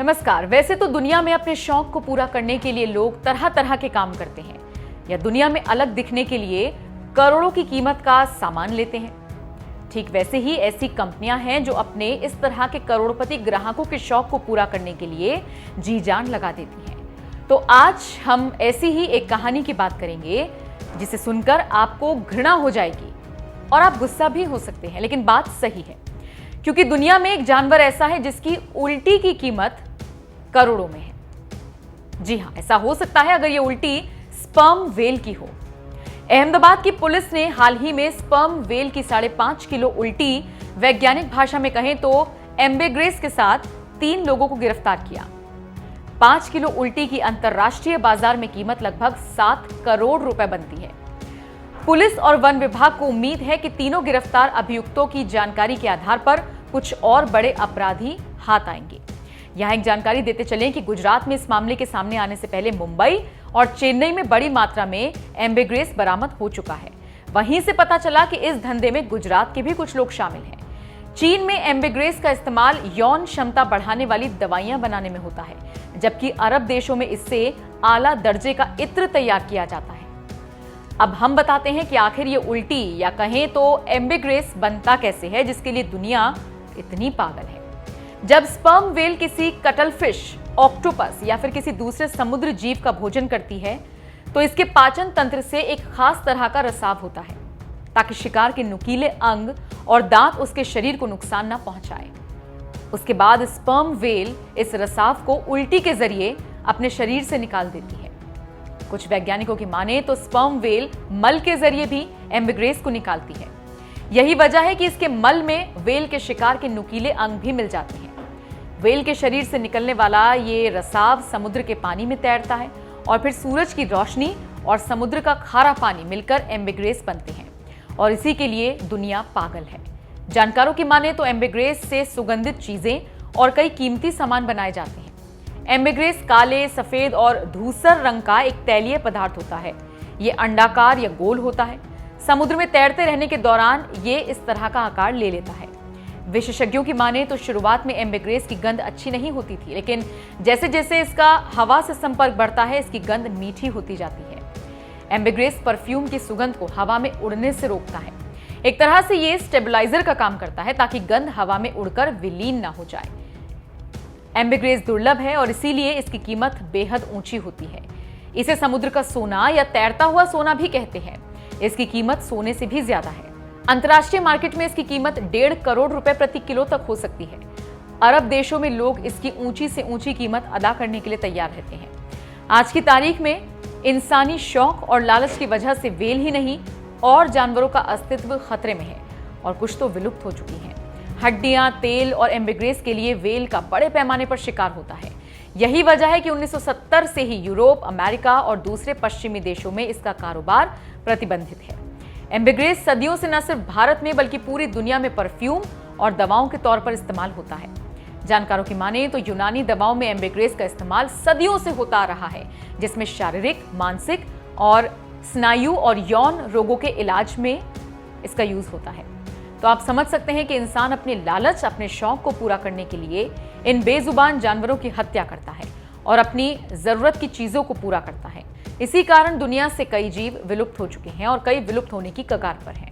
नमस्कार। वैसे तो दुनिया में अपने शौक को पूरा करने के लिए लोग तरह तरह के काम करते हैं या दुनिया में अलग दिखने के लिए करोड़ों की कीमत का सामान लेते हैं। ठीक वैसे ही ऐसी कंपनियां हैं जो अपने इस तरह के करोड़पति ग्राहकों के शौक को पूरा करने के लिए जी जान लगा देती हैं। तो आज हम ऐसी ही एक कहानी की बात करेंगे जिसे सुनकर आपको घृणा हो जाएगी और आप गुस्सा भी हो सकते हैं, लेकिन बात सही है क्योंकि दुनिया में एक जानवर ऐसा है जिसकी उल्टी की कीमत करोड़ों में है। जी हां, ऐसा हो सकता है अगर ये उल्टी स्पर्म वेल की हो। अहमदाबाद की पुलिस ने हाल ही में स्पर्म वेल की 5.5 किलो उल्टी, वैज्ञानिक भाषा में कहें तो एम्बेग्रेस के साथ 3 लोगों को गिरफ्तार किया। 5 किलो उल्टी की अंतरराष्ट्रीय बाजार में कीमत लगभग 7 करोड़ रुपए बनती है। पुलिस और वन विभाग को उम्मीद है कि तीनों गिरफ्तार अभियुक्तों की जानकारी के आधार पर कुछ और बड़े अपराधी हाथ आएंगे। यहां एक जानकारी देते चलें कि गुजरात में इस मामले के सामने आने से पहले मुंबई और चेन्नई में बड़ी मात्रा में एम्बेग्रेस बरामद हो चुका है। वहीं से पता चला कि इस धंधे में गुजरात के भी कुछ लोग शामिल हैं। चीन में एम्बेग्रेस का इस्तेमाल यौन क्षमता बढ़ाने वाली दवाइयां बनाने में होता है, जबकि अरब देशों में इससे आला दर्जे का इत्र तैयार किया जाता है। अब हम बताते हैं कि आखिर ये उल्टी या कहें तो एम्बेग्रेस बनता कैसे है जिसके लिए दुनिया इतनी पागल है। जब स्पर्म वेल किसी कटलफिश, ऑक्टोपस या फिर किसी दूसरे समुद्र जीव का भोजन करती है तो इसके पाचन तंत्र से एक खास तरह का रसाव होता है ताकि शिकार के नुकीले अंग और दांत उसके शरीर को नुकसान ना पहुंचाए। उसके बाद स्पर्म वेल इस रसाव को उल्टी के जरिए अपने शरीर से निकाल देती है। कुछ वैज्ञानिकों की माने तो स्पर्म वेल मल के जरिए भी एम्बेग्रेस को निकालती है। यही वजह है कि इसके मल में वेल के शिकार के नुकीले अंग भी मिल जाते हैं। वेल के शरीर से निकलने वाला ये रसाव समुद्र के पानी में तैरता है और फिर सूरज की रोशनी और समुद्र का खारा पानी मिलकर एम्बेग्रेस बनते हैं और इसी के लिए दुनिया पागल है। जानकारों की माने तो एम्बेग्रेस से सुगंधित चीजें और कई कीमती सामान बनाए जाते हैं। एम्बेग्रेस काले, सफेद और धूसर रंग का एक तैलीय पदार्थ होता है। ये अंडाकार या गोल होता है। समुद्र में तैरते रहने के दौरान ये इस तरह का आकार ले लेता है। विशेषज्ञों की माने तो शुरुआत में एम्बेग्रेस की गंध अच्छी नहीं होती थी, लेकिन जैसे जैसे इसका हवा से संपर्क बढ़ता है इसकी गंध मीठी होती जाती है। एम्बेग्रेस परफ्यूम की सुगंध को हवा में उड़ने से रोकता है। एक तरह से ये स्टेबलाइजर का काम करता है ताकि गंध हवा में उड़कर विलीन ना हो जाए। एम्बेग्रेस दुर्लभ है और इसीलिए इसकी कीमत बेहद ऊंची होती है। इसे समुद्र का सोना या तैरता हुआ सोना भी कहते हैं। इसकी कीमत सोने से भी ज्यादा है। अंतर्राष्ट्रीय मार्केट में इसकी कीमत 1.5 करोड़ रुपए प्रति किलो तक हो सकती है। अरब देशों में लोग इसकी ऊंची से ऊंची कीमत अदा करने के लिए तैयार रहते हैं। आज की तारीख में इंसानी शौक और लालच की वजह से वेल ही नहीं और जानवरों का अस्तित्व खतरे में है और कुछ तो विलुप्त हो चुकी हैं। हड्डियां, तेल और एम्बेग्रेस के लिए वेल का बड़े पैमाने पर शिकार होता है। यही वजह है कि 1970 से ही यूरोप, अमेरिका और दूसरे पश्चिमी देशों में इसका कारोबार प्रतिबंधित है। एम्बेग्रेस सदियों से न सिर्फ भारत में बल्कि पूरी दुनिया में परफ्यूम और दवाओं के तौर पर इस्तेमाल होता है। जानकारों की माने तो यूनानी दवाओं में एम्बेग्रेस का इस्तेमाल सदियों से होता आ रहा है, जिसमें शारीरिक, मानसिक और स्नायु और यौन रोगों के इलाज में इसका यूज होता है। तो आप समझ सकते हैं कि इंसान अपने लालच, अपने शौक को पूरा करने के लिए इन बेजुबान जानवरों की हत्या करता है और अपनी जरूरत की चीजों को पूरा करता है। इसी कारण दुनिया से कई जीव विलुप्त हो चुके हैं और कई विलुप्त होने की कगार पर हैं।